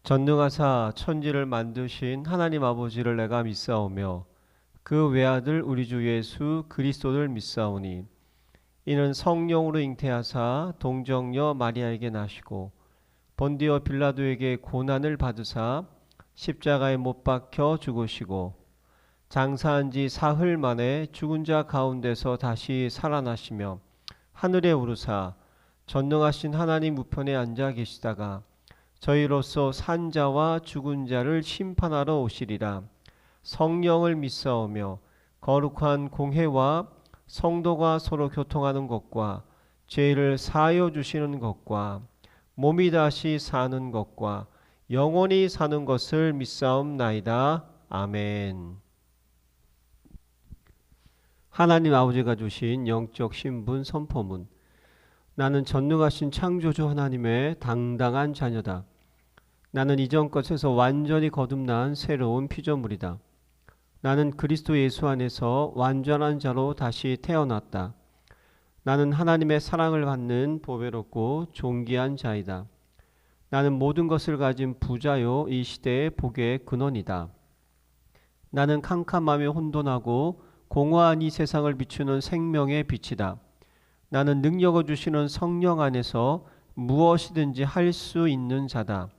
전능하사 천지를 만드신 하나님 아버지를 내가 믿사오며 그 외아들 우리 주 예수 그리스도를 믿사오니 이는 성령으로 잉태하사 동정녀 마리아에게 나시고 본디오 빌라도에게 고난을 받으사 십자가에 못 박혀 죽으시고 장사한 지 사흘 만에 죽은 자 가운데서 다시 살아나시며 하늘에 오르사 전능하신 하나님 우편에 앉아 계시다가 저희로서 산 자와 죽은 자를 심판하러 오시리라. 성령을 믿사오며 거룩한 공회와 성도가 서로 교통하는 것과 죄를 사하여 주시는 것과 몸이 다시 사는 것과 영원히 사는 것을 믿사옵나이다. 아멘. 하나님 아버지가 주신 영적 신분 선포문. 나는 전능하신 창조주 하나님의 당당한 자녀다. 나는 이전 것에서 완전히 거듭난 새로운 피조물이다. 나는 그리스도 예수 안에서 완전한 자로 다시 태어났다. 나는 하나님의 사랑을 받는 보배롭고 존귀한 자이다. 나는 모든 것을 가진 부자요 이 시대의 복의 근원이다. 나는 캄캄하며 혼돈하고 공허한 이 세상을 비추는 생명의 빛이다. 나는 능력을 주시는 성령 안에서 무엇이든지 할 수 있는 자다.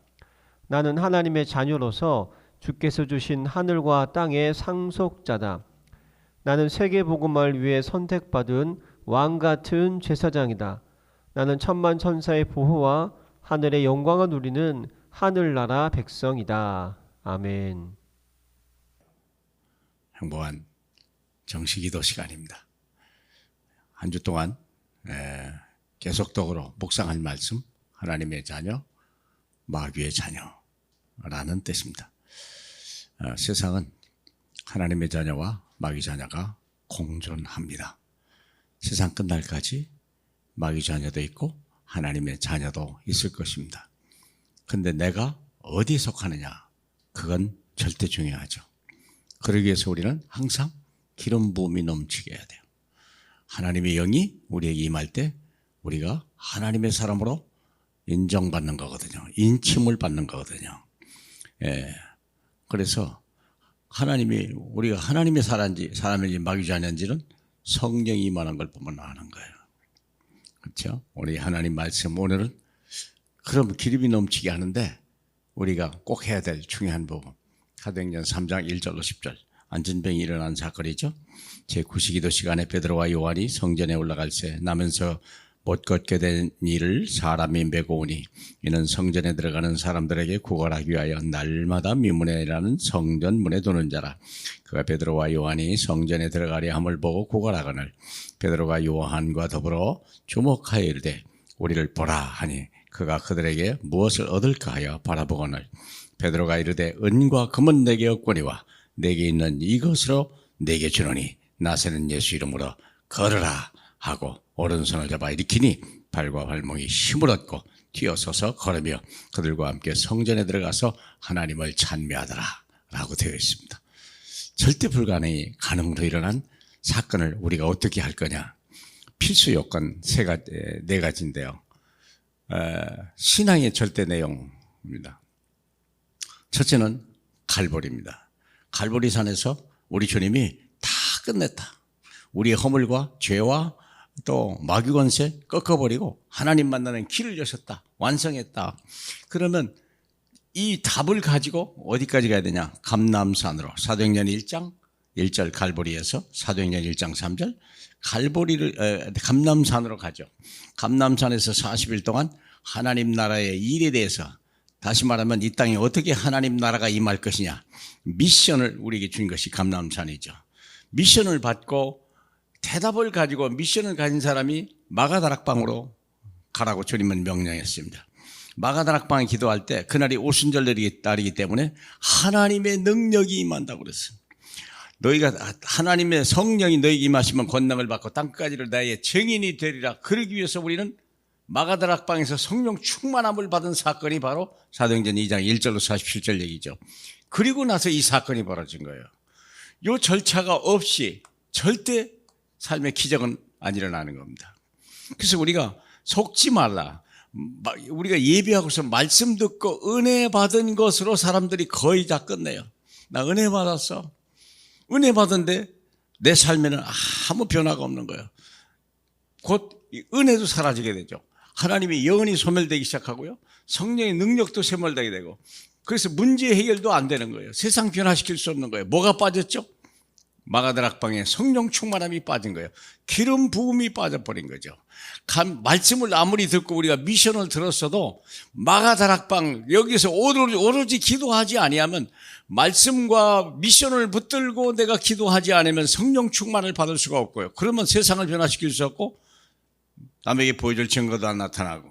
나는 하나님의 자녀로서 주께서 주신 하늘과 땅의 상속자다. 나는 세계복음을 위해 선택받은 왕같은 제사장이다. 나는 천만 천사의 보호와 하늘의 영광을 누리는 하늘나라 백성이다. 아멘. 행복한 정식기도 시간입니다. 한 주 동안 계속적으로 묵상할 말씀, 하나님의 자녀, 마귀의 자녀라는 뜻입니다. 세상은 하나님의 자녀와 마귀 자녀가 공존합니다. 세상 끝날까지 마귀 자녀도 있고 하나님의 자녀도 있을 것입니다. 근데 내가 어디에 속하느냐, 그건 절대 중요하죠. 그러기 위해서 우리는 항상 기름 부음이 넘치게 해야 돼요. 하나님의 영이 우리에게 임할 때 우리가 하나님의 사람으로 인정받는 거거든요. 인침을 받는 거거든요. 그래서 우리가 하나님의 사람인지 마귀 자녀인지는 성령이 임하는 걸 보면 아는 거예요. 그렇죠? 우리 하나님 말씀 오늘은 그럼 기름이 넘치게 하는데 우리가 꼭 해야 될 중요한 부분, 사도행전 3장 1절로 10절 안전병이 일어난 사건이죠. 제9시기도 시간에 베드로와 요한이 성전에 올라갈새 나면서 못 걷게 된 이를 사람이 메고 오니 이는 성전에 들어가는 사람들에게 구걸하기 위하여 날마다 미문회라는 성전 문에 도는 자라. 그가 베드로와 요한이 성전에 들어가려 함을 보고 구걸하거늘 베드로가 요한과 더불어 주목하여 이르되 우리를 보라 하니 그가 그들에게 무엇을 얻을까 하여 바라보거늘 베드로가 이르되 은과 금은 내게 없거니와 내게 있는 이것으로 내게 주노니 나서는 예수 이름으로 걸으라 하고 오른손을 잡아 일으키니 발과 발목이 힘을 얻고 뛰어서서 걸으며 그들과 함께 성전에 들어가서 하나님을 찬미하더라 라고 되어 있습니다. 절대 불가능이 가능으로 일어난 사건을 우리가 어떻게 할 거냐. 필수 요건 네 가지인데요. 신앙의 절대 내용입니다. 첫째는 갈보리입니다. 갈보리산에서 우리 주님이 다 끝냈다. 우리의 허물과 죄와 또 마귀 권세 꺾어버리고 하나님 만나는 길을 여셨다. 완성했다. 그러면 이 답을 가지고 어디까지 가야 되냐? 감람산으로 사도행전 1장 1절 갈보리에서 사도행전 1장 3절 감람산으로 가죠. 감람산에서 40일 동안 하나님 나라의 일에 대해서, 다시 말하면 이 땅에 어떻게 하나님 나라가 임할 것이냐, 미션을 우리에게 준 것이 감람산이죠. 미션을 받고 대답을 가지고 미션을 가진 사람이 마가다락방으로 가라고 주님은 명령했습니다. 마가다락방에 기도할 때 그날이 오순절날이기 때문에 하나님의 능력이 임한다고 그랬어요. 너희가 하나님의 성령이 너희에게 임하시면 권능을 받고 땅까지를 나의 증인이 되리라. 그러기 위해서 우리는 마가다락방에서 성령 충만함을 받은 사건이 바로 사도행전 2장 1절로 47절 얘기죠. 그리고 나서 이 사건이 벌어진 거예요. 이 절차가 없이 절대 삶의 기적은 안 일어나는 겁니다. 그래서 우리가 속지 말라. 우리가 예배하고서 말씀 듣고 은혜 받은 것으로 사람들이 거의 다 끝내요. 나 은혜 받았어. 은혜 받은데 내 삶에는 아무 변화가 없는 거예요. 곧 은혜도 사라지게 되죠. 하나님의 영혼이 소멸되기 시작하고요. 성령의 능력도 소멸되게 되고, 그래서 문제 해결도 안 되는 거예요. 세상 변화시킬 수 없는 거예요. 뭐가 빠졌죠? 마가다락방에 성령 충만함이 빠진 거예요. 기름 부음이 빠져버린 거죠. 말씀을 아무리 듣고 우리가 미션을 들었어도 마가다락방 여기서 오로지 기도하지 아니하면, 말씀과 미션을 붙들고 내가 기도하지 않으면 성령 충만을 받을 수가 없고요. 그러면 세상을 변화시킬 수 없고 남에게 보여줄 증거도 안 나타나고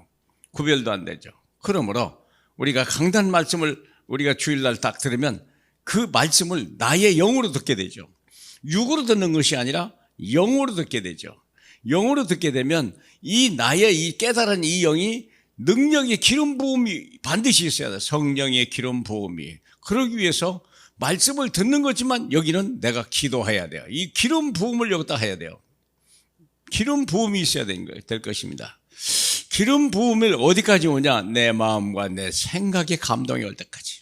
구별도 안 되죠. 그러므로 우리가 강단 말씀을 우리가 주일날 딱 들으면 그 말씀을 나의 영으로 듣게 되죠. 육으로 듣는 것이 아니라 영으로 듣게 되죠. 영으로 듣게 되면 이 나의 이 깨달은 이 영이 능력의 기름 부음이 반드시 있어야 돼요. 성령의 기름 부음이. 그러기 위해서 말씀을 듣는 거지만 여기는 내가 기도해야 돼요. 이 기름 부음을 여기다 해야 돼요. 기름 부음이 있어야 될 것입니다. 기름 부음을 어디까지 오냐? 내 마음과 내 생각의 감동이 올 때까지.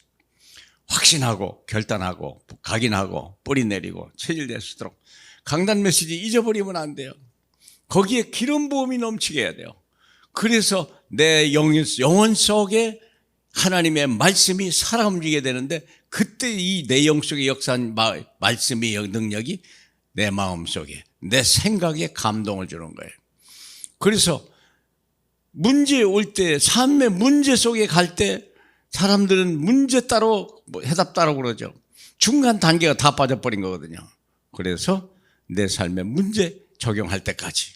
확신하고 결단하고 각인하고 뿌리 내리고 체질될 수 있도록 강단 메시지 잊어버리면 안 돼요. 거기에 기름 부음이 넘치게 해야 돼요. 그래서 내 영혼 속에 하나님의 말씀이 살아 움직이게 되는데, 그때 이 내 영 속에 역사한 말씀의 능력이 내 마음 속에 내 생각에 감동을 주는 거예요. 그래서 문제 올 때, 삶의 문제 속에 갈 때 사람들은 문제 따로 해답 따로 그러죠. 중간 단계가 다 빠져버린 거거든요. 그래서 내 삶의 문제 적용할 때까지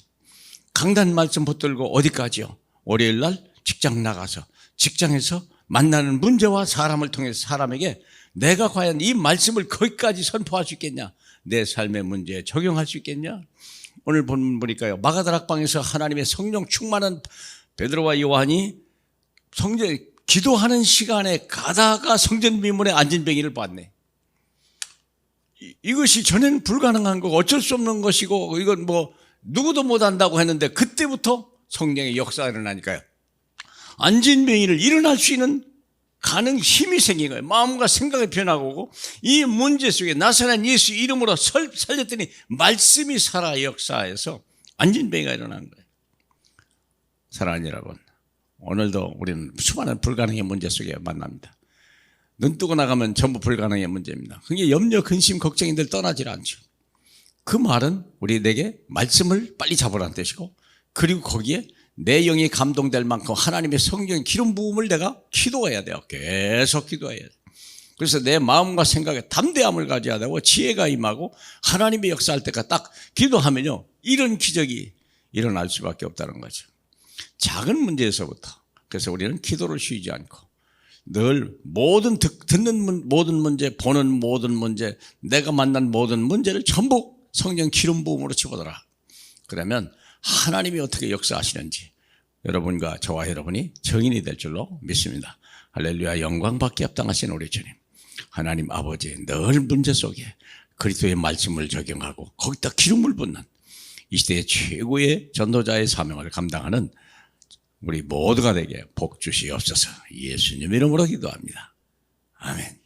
강단 말씀 붙들고 어디까지요? 월요일 날 직장 나가서 직장에서 만나는 문제와 사람을 통해서 사람에게 내가 과연 이 말씀을 거기까지 선포할 수 있겠냐? 내 삶의 문제에 적용할 수 있겠냐? 오늘 본문 보니까요, 마가다락방에서 하나님의 성령 충만한 베드로와 요한이 성전 기도하는 시간에 가다가 성전 미문에 앉은 병이를 봤네. 이것이 전에는 불가능한 거고 어쩔 수 없는 것이고 이건 뭐 누구도 못한다고 했는데, 그때부터 성령의 역사가 일어나니까요, 앉은 병이를 일어날 수 있는 힘이 생긴 거예요. 마음과 생각이 변하고, 이 문제 속에 나사렛 예수 이름으로 살렸더니 말씀이 살아 역사해서 앉은 병이가 일어난 거예요. 사랑하는 여러분, 오늘도 우리는 수많은 불가능의 문제 속에 만납니다. 눈 뜨고 나가면 전부 불가능의 문제입니다. 그게 염려, 근심, 걱정인들 떠나질 않죠. 그 말은 우리에게 말씀을 빨리 잡으라는 뜻이고, 그리고 거기에 내 영이 감동될 만큼 하나님의 성령 기름 부음을 내가 기도해야 돼요. 계속 기도해야 돼요. 그래서 내 마음과 생각에 담대함을 가져야 되고 지혜가 임하고 하나님의 역사할 때가 딱 기도하면요, 이런 기적이 일어날 수밖에 없다는 거죠. 작은 문제에서부터. 그래서 우리는 기도를 쉬지 않고 늘 듣는 모든 문제, 보는 모든 문제, 내가 만난 모든 문제를 전부 성령 기름 부음으로 집어넣어라. 그러면 하나님이 어떻게 역사하시는지 여러분과 저와 여러분이 증인이 될 줄로 믿습니다. 할렐루야. 영광받기 합당하신 우리 주님, 하나님 아버지, 늘 문제 속에 그리스도의 말씀을 적용하고 거기다 기름을 붓는 이 시대의 최고의 전도자의 사명을 감당하는 우리 모두가 되게 복 주시옵소서. 예수님 이름으로 기도합니다. 아멘.